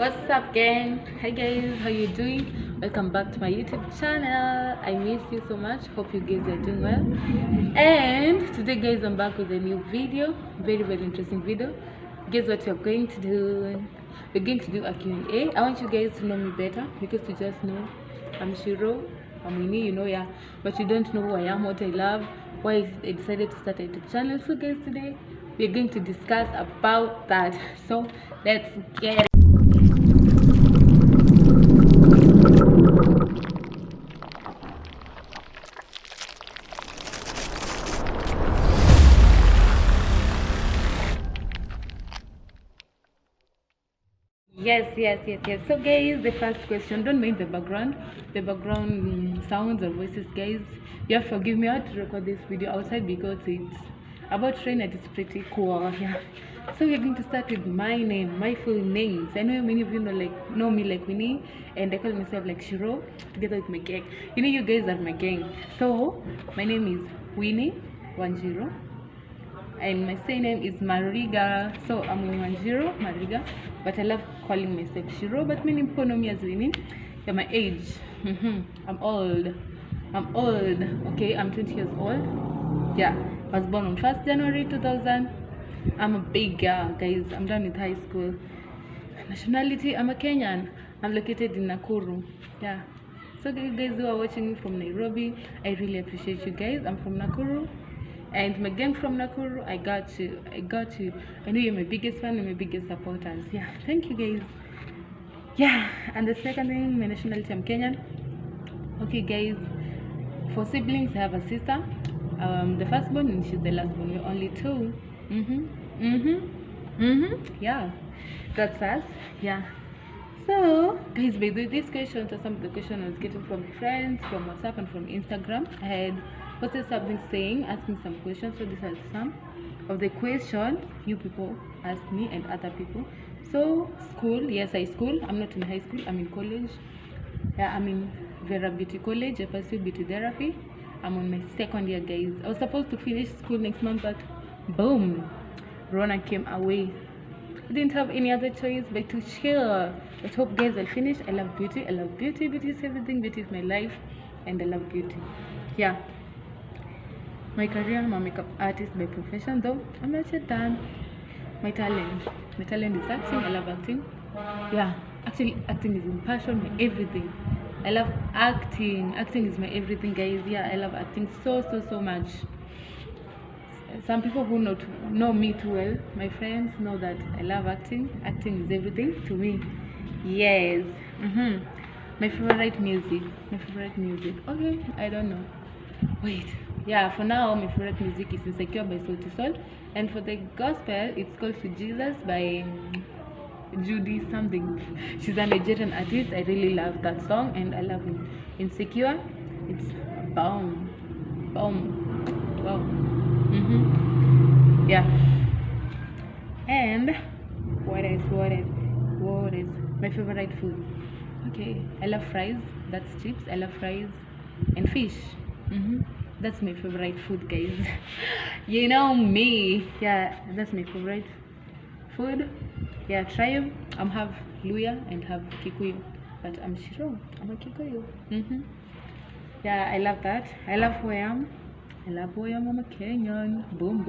What's up, gang? Hi guys, how you doing? Welcome back to my YouTube channel. I miss you so much. Hope you guys are doing well. And today, guys, I'm back with a new video. Very interesting video. Guess what we're going to do? We're going to do a Q&A. I want you guys to know me better because you just know I'm Shiro, I'm Winnie, you know, yeah. But you don't know who I am, what I love, why I decided to start a YouTube channel. So guys, today we're going to discuss about that. So let's get it. Yes. So guys, the first question, don't mind the background sounds or voices, guys. You have to forgive me. I had to record this video outside because it's about rain and it's pretty cool. Yeah. So we're going to start with my name, my full names. I know many of you know me like Winnie, and I call myself like Shiro together with my gang. You know, you guys are my gang. So my name is Winnie 10, and my surname is Mariga. So I'm Winnie Mariga, but I love calling myself Shiro. But many people know me as Winnie. Yeah, my age. I'm old. Okay, I'm 20 years old. Yeah, I was born on 1st January 2000. I'm a big girl, guys. I'm done with high school. Nationality, I'm a Kenyan. I'm located in Nakuru. Yeah. So you guys who are watching me from Nairobi, I really appreciate you guys. I'm from Nakuru. And my gang from Nakuru, I got you. I know you're my biggest fan and my biggest supporters. Yeah, thank you guys. Yeah, and the second thing, my nationality, I'm Kenyan. Okay guys, for siblings, I have a sister. The firstborn and she's the lastborn. We're only two. Yeah, that's us. Yeah. So guys, by the way, these questions are some of the questions I was getting from friends, from WhatsApp and from Instagram. I had posted something asking some questions. So these are some of the questions you people asked me and other people. So school, yes, I school. I'm not in high school, I'm in college. Yeah, I'm in Vera Beauty College. I pursue beauty therapy. I'm on my second year, guys. I was supposed to finish school next month, but boom, Rona came away. I didn't have any other choice but to chill. But hope guys, I'll finish. I love beauty. Beauty is everything. Beauty is my life, and I love beauty. Yeah. My career, I'm a makeup artist by profession, though I'm not yet done. My talent is acting. I love acting. Yeah, actually, acting is my passion, my everything. I love acting. Acting is my everything, guys. Yeah, I love acting so much. Some people who know me too well, my friends, know that I love acting. Acting is everything to me. Yes. My favorite music. Okay, I don't know. Wait. Yeah, for now, my favorite music is Insecure by Sauti Sol, and for the gospel, it's called To Jesus by Judy something. She's a Nigerian artist. I really love that song, and I love it. Insecure, it's bomb. Wow. Yeah. And what is my favorite food? Okay, I love fries. That's chips. I love fries and fish. That's my favorite food, guys. You know me. Yeah, that's my favorite food. Yeah, tribe. I'm half Luya and half Kikuyu, but I'm Shiro. I'm a Kikuyu. Yeah, I love that. I love who I am. I'm a Kenyan. Boom.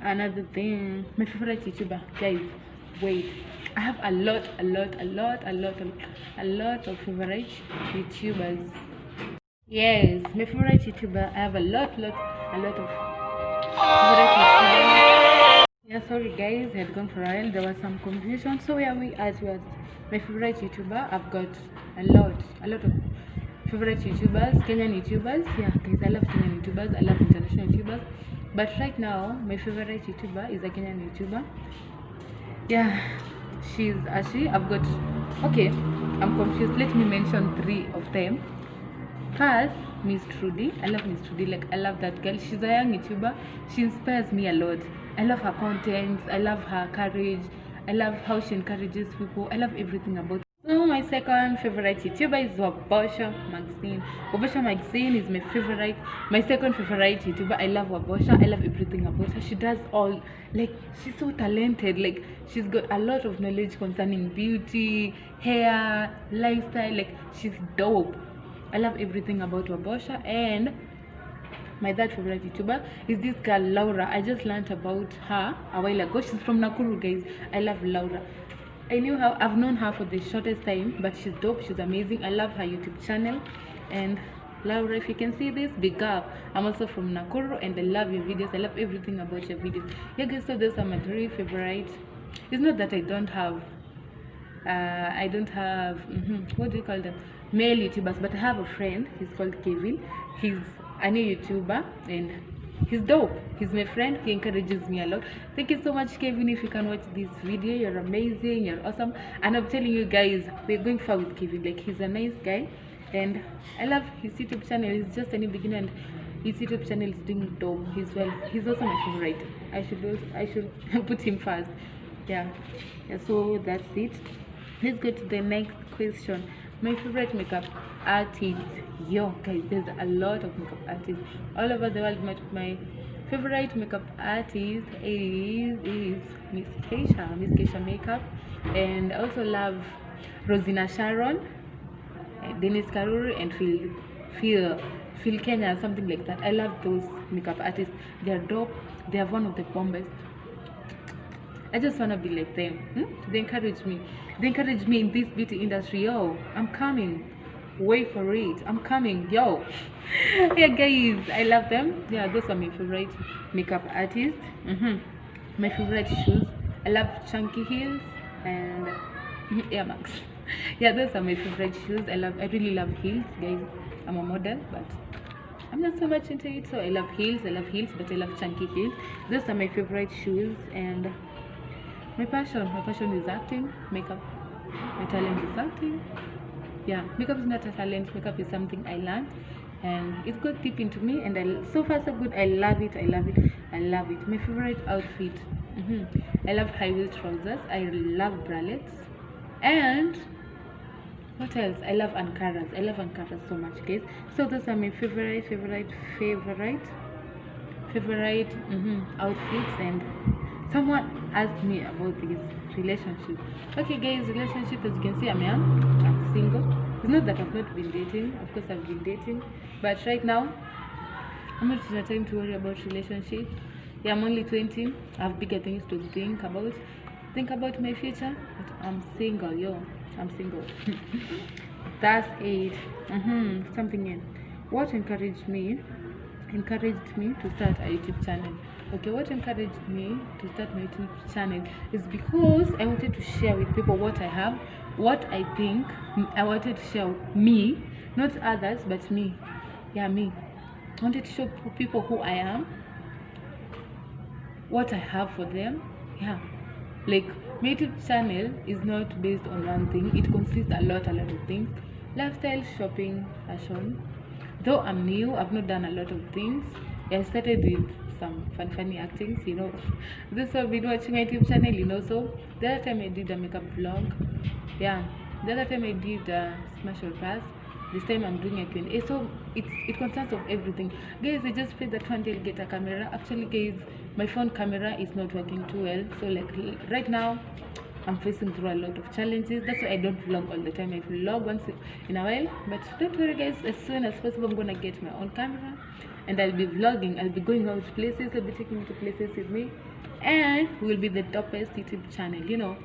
Another thing, my favorite YouTuber, guys. Wait, I have a lot of favorite YouTubers. Yes, my favorite YouTuber. I have a lot of favorite YouTubers. Yeah, sorry guys, I had gone for a while. There was some confusion. So where we as well. My favorite YouTuber, I've got a lot of favorite YouTubers, Kenyan YouTubers. Yeah, guys, I love Kenyan YouTubers. I love international YouTubers. But right now, my favorite YouTuber is a Kenyan YouTuber. Yeah, she's Ashi. I've got. Okay, I'm confused. Let me mention 3 of them. First, Miss Trudy. I love Miss Trudy. Like, I love that girl. She's a young YouTuber. She inspires me a lot. I love her content. I love her courage. I love how she encourages people. I love everything about her. So my second favorite YouTuber is Wabosha Magazine. Wabosha Magazine is my favorite, my second favorite YouTuber. I love Wabosha. I love everything about her. She does all, like, she's so talented. Like, she's got a lot of knowledge concerning beauty, hair, lifestyle. Like, she's dope. I love everything about Wabosha. And my third favorite YouTuber is this girl Laura. I just learned about her a while ago. She's from Nakuru, guys. I love Laura. I knew her, I've known her for the shortest time, but she's dope, she's amazing. I love her YouTube channel. And Laura, if you can see this, big up. I'm also from Nakuru and I love your videos. I love everything about your videos. Yeah guys, so those are my three favorite. It's not that I don't have what do you call them, male YouTubers, but I have a friend. He's called Kevin. He's a new YouTuber and he's dope. He's my friend. He encourages me a lot. Thank you so much, Kevin. If you can watch this video, you're amazing, you're awesome. And I'm telling you guys, we're going far with Kevin. Like, he's a nice guy and I love his YouTube channel. He's just a new beginner and his YouTube channel is doing dope. He's also my favorite. I should put him first. Yeah, so that's it. Let's go to the next question. My favorite makeup artist. Yo guys, there's a lot of makeup artists all over the world. My favorite makeup artist is Miss Keisha Makeup. And I also love Rosina Sharon, Dennis Karuri, and Phil Kenya, something like that. I love those makeup artists. They're dope. They have one of the bombest. I just want to be like them. They encourage me. They encourage me in this beauty industry. Yo, I'm coming. Wait for it. I'm coming. Yo. Yeah, guys, I love them. Yeah, those are my favorite makeup artists. My favorite shoes. I love chunky heels and Air Max. Yeah, those are my favorite shoes. I really love heels, guys. I'm a model, but I'm not so much into it. So I love heels, but I love chunky heels. Those are my favorite shoes. And my passion is acting, makeup. My talent is acting. Yeah, makeup is not a talent. Makeup is something I learned, and it's got deep into me. And so far so good. I love it. My favorite outfit. I love high waist trousers. I love bralettes. And what else? I love Ankaras. I love Ankaras so much, guys. So those are my favorite outfits. And someone asked me about this relationship. Okay guys, relationship, as you can see, I'm single. It's not that I've not been dating. Of course I've been dating, but right now I'm not in a time to worry about relationships. Yeah, I'm only 20. I have bigger things to think about my future. But I'm single. Yo, I'm single. That's it. Something else. What encouraged me to start a YouTube channel. Okay, what encouraged me to start my YouTube channel is because I wanted to share with people what I have, what I think. I wanted to share me, not others, but me. Yeah, me. I wanted to show people who I am, what I have for them. Yeah, like, my YouTube channel is not based on one thing. It consists a lot of things: lifestyle, shopping, fashion. Though I'm new, I've not done a lot of things. I started with some funny actings, Those who have been watching my YouTube channel, So the other time I did a makeup vlog. Yeah, the other time I did a smash or pass. This time I'm doing a Q&A. So it consists of everything. Guys, I just prayed that one day I'll get a camera. Actually, guys, my phone camera is not working too well. So like right now, I'm facing through a lot of challenges. That's why I don't vlog all the time. I vlog once in a while. But don't worry guys, as soon as possible I'm gonna get my own camera and I'll be vlogging. I'll be going out places. I'll be taking you to places with me, and we'll be the topest YouTube channel,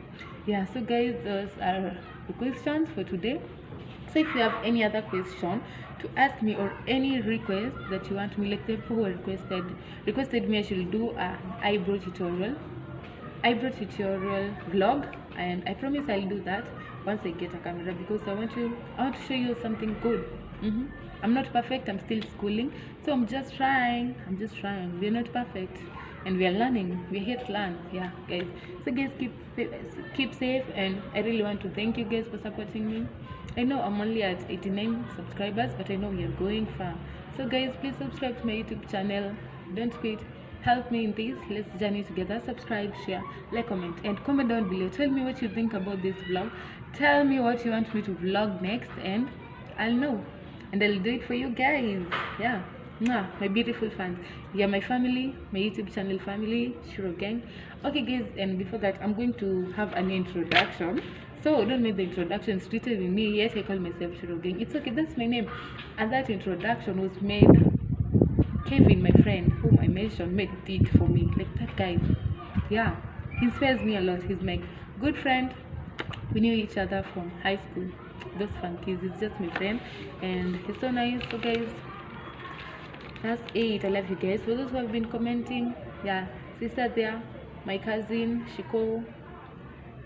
Yeah, so guys, those are the questions for today. So if you have any other question to ask me or any request that you want me, like the people who requested me I should do an eyebrow tutorial vlog, and I promise I'll do that once I get a camera, because I want to show you something good. I'm not perfect. I'm still schooling, so I'm just trying. We're not perfect, and we are learning. We're here to learn. Yeah, guys. So guys, keep safe, and I really want to thank you guys for supporting me. I know I'm only at 89 subscribers, but I know we are going far. So guys, please subscribe to my YouTube channel. Don't quit. help me in this. Let's journey together. Subscribe, share, like, comment, and comment down below. Tell me what you think about this vlog. Tell me what you want me to vlog next, and I'll know, and I'll do it for you guys. Yeah. My beautiful fans, yeah, my family, my YouTube channel family, Shiro Gang. Okay guys, and before that, I'm going to have an introduction. So don't make the introduction strictly with me. Yes, I call myself Shiro Gang. It's okay, that's my name. And that introduction was made, Kevin, my friend, whom I mentioned, made it for me. Like that guy. Yeah, he inspires me a lot. He's my good friend. We knew each other from high school. Those funkies. He's just my friend, and he's so nice. So guys, that's it. I love you guys. For those who have been commenting, yeah, sister there, my cousin Shiko,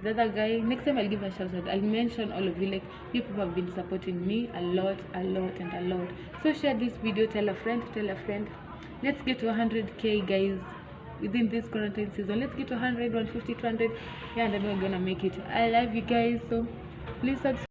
the other guy. Next time I'll give a shout out. I'll mention all of you. Like, you people have been supporting me a lot, and a lot. So share this video. Tell a friend. Tell a friend. Let's get to 100k, guys, within this quarantine season. Let's get to 100, 150, 200. Yeah, and then we're gonna make it. I love you guys. So please subscribe.